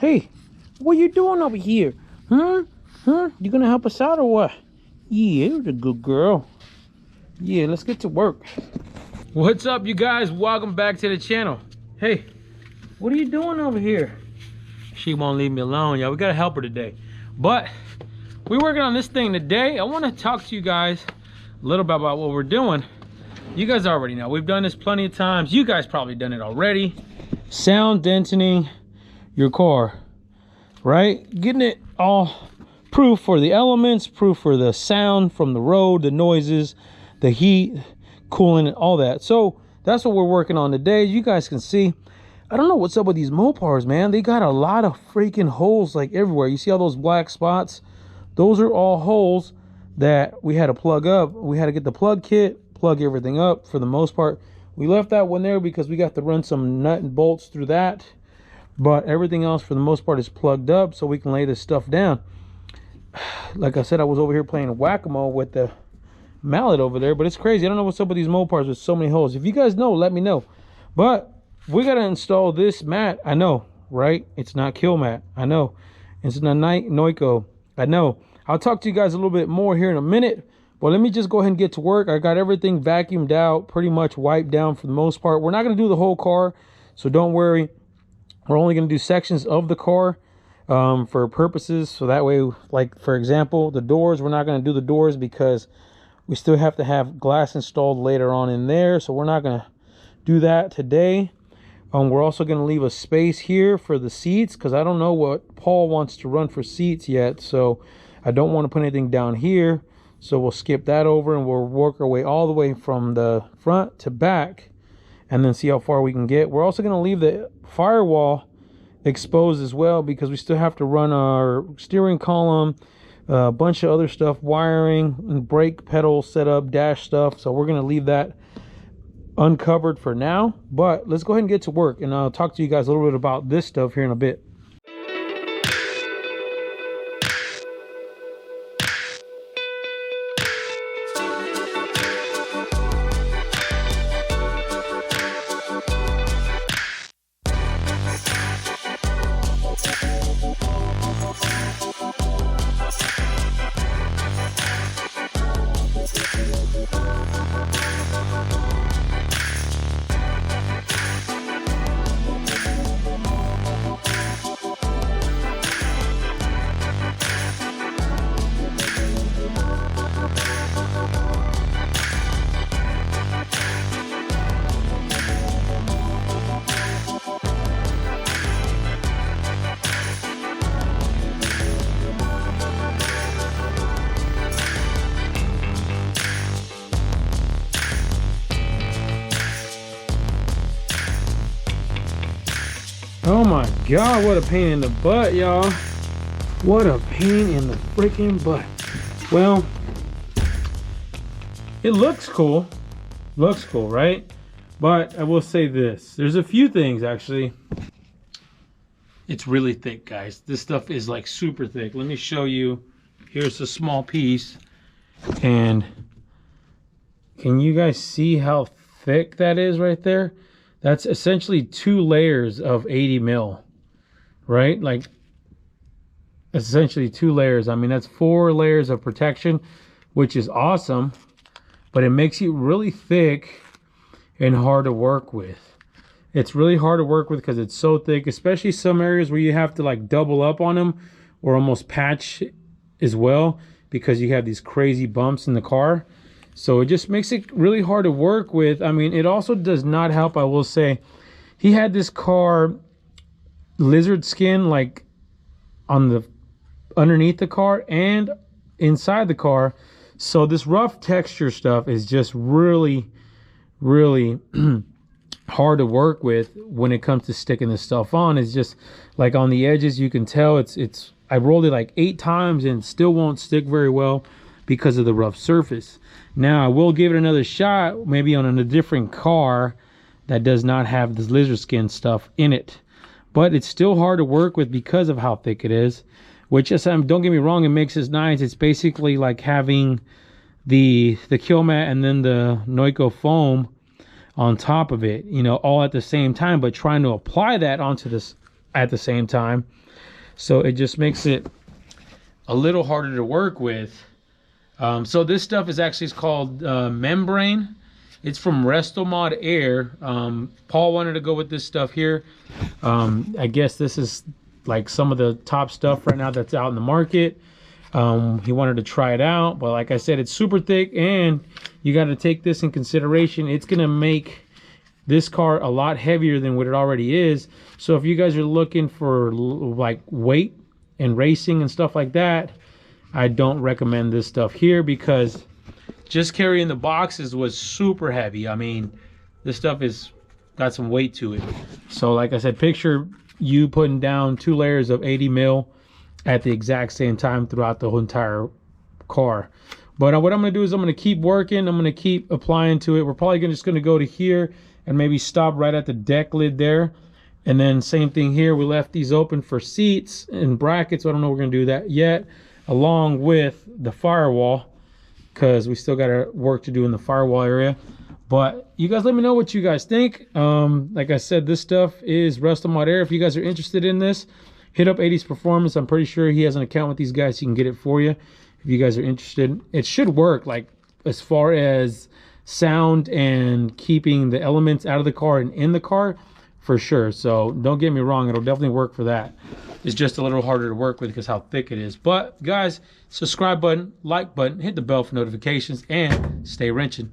Hey, what you doing over here? Huh? You gonna help us out or what? Yeah, you're a good girl. Yeah, let's get to work. What's up, you guys? Welcome back to the channel. Hey, what are you doing over here? She won't leave me alone, y'all. We gotta help her today. But we're working on this thing today. I want to talk to you guys a little bit about what we're doing. You guys already know. We've done this plenty of times. You guys probably done it already. Sound deadening your car, right? Getting it all proof for the elements, proof for the sound from the road, the noises, the heat, cooling, and all that. So that's what we're working on today. You guys can see, I don't know what's up with these Mopars, man. They got a lot of freaking holes like everywhere. You see all those black spots? Those are all holes that we had to plug up. We had to get the plug kit, plug everything up for the most part. We left that one there because we got to run some nut and bolts through that. But everything else for the most part is plugged up so we can lay this stuff down. Like I said, I was over here playing whack-a-mole with the mallet over there, but it's crazy. I don't know what's up with these Mopars with so many holes. If you guys know, let me know. But we got to install this mat. I know, right? It's not kill mat. I know. It's not Noiko. I know. I'll talk to you guys a little bit more here in a minute. But let me just go ahead and get to work. I got everything vacuumed out, pretty much wiped down for the most part. We're not going to do the whole car, so don't worry. We're only going to do sections of the car for purposes. So that way, like for example, the doors, we're not going to do the doors because we still have to have glass installed later on in there. So we're not going to do that today. We're also going to leave a space here for the seats because I don't know what Paul wants to run for seats yet. So I don't want to put anything down here. So we'll skip that over and we'll work our way all the way from the front to back and then see how far we can get. We're also going to leave the firewall exposed as well because we still have to run our steering column, a bunch of other stuff, wiring and brake pedal setup, dash stuff. So we're going to leave that uncovered for now, but let's go ahead and get to work and I'll talk to you guys a little bit about this stuff here in a bit. Oh my god, what a pain in the butt, y'all. What a pain in the freaking butt. Well, it looks cool. Looks cool, right? But I will say this. There's a few things, actually. It's really thick, guys. This stuff is like super thick. Let me show you. Here's a small piece. And can you guys see how thick that is right there? That's essentially 2 layers of 80 mil, right? Like essentially 2 layers. I mean, that's 4 layers of protection, which is awesome, but it makes it really thick and hard to work with. It's really hard to work with because it's so thick, especially some areas where you have to like double up on them or almost patch as well because you have these crazy bumps in the car. So it just makes it really hard to work with. I mean, it also does not help, I will say. He had this car lizard skin like on the underneath the car and inside the car. So this rough texture stuff is just really hard to work with when it comes to sticking this stuff on. It's just like on the edges, you can tell it's I rolled it like 8 times and it still won't stick very well because of the rough surface. Now I will give it another shot, maybe on a different car that does not have this lizard skin stuff in it, but it's still hard to work with because of how thick it is. Which is, don't get me wrong, it makes it nice. It's basically like having the kill mat and then the Noiko foam on top of it, you know, all at the same time, but trying to apply that onto this at the same time So it just makes it a little harder to work with. So this stuff is actually called membrane. It's from Restomod Air. Paul wanted to go with this stuff here. I guess this is like some of the top stuff right now that's out in the market. He wanted to try it out, but like I said, it's super thick, and you got to take this in consideration. It's gonna make this car a lot heavier than what it already is. So if you guys are looking for like weight and racing and stuff like that, I don't recommend this stuff here, because just carrying the boxes was super heavy. I mean, this stuff is got some weight to it. So like I said, picture you putting down 2 layers of 80 mil at the exact same time throughout the whole entire car. But what I'm gonna do is I'm gonna keep working. I'm gonna keep applying to it. We're probably just gonna go to here and maybe stop right at the deck lid there. And then same thing here. We left these open for seats and brackets. So I don't know if we're gonna do that yet, along with the firewall, because we still got our work to do in the firewall area. But you guys let me know what you guys think. Like I said, this stuff is Restomod Air. If you guys are interested in this, hit up 80s Performance. I'm pretty sure he has an account with these guys. He can get it for you if you guys are interested. It should work, like as far as sound and keeping the elements out of the car and in the car, for sure. So don't get me wrong, it'll definitely work for that. It's just a little harder to work with because how thick it is. But guys, subscribe button, like button, hit the bell for notifications, and stay wrenching.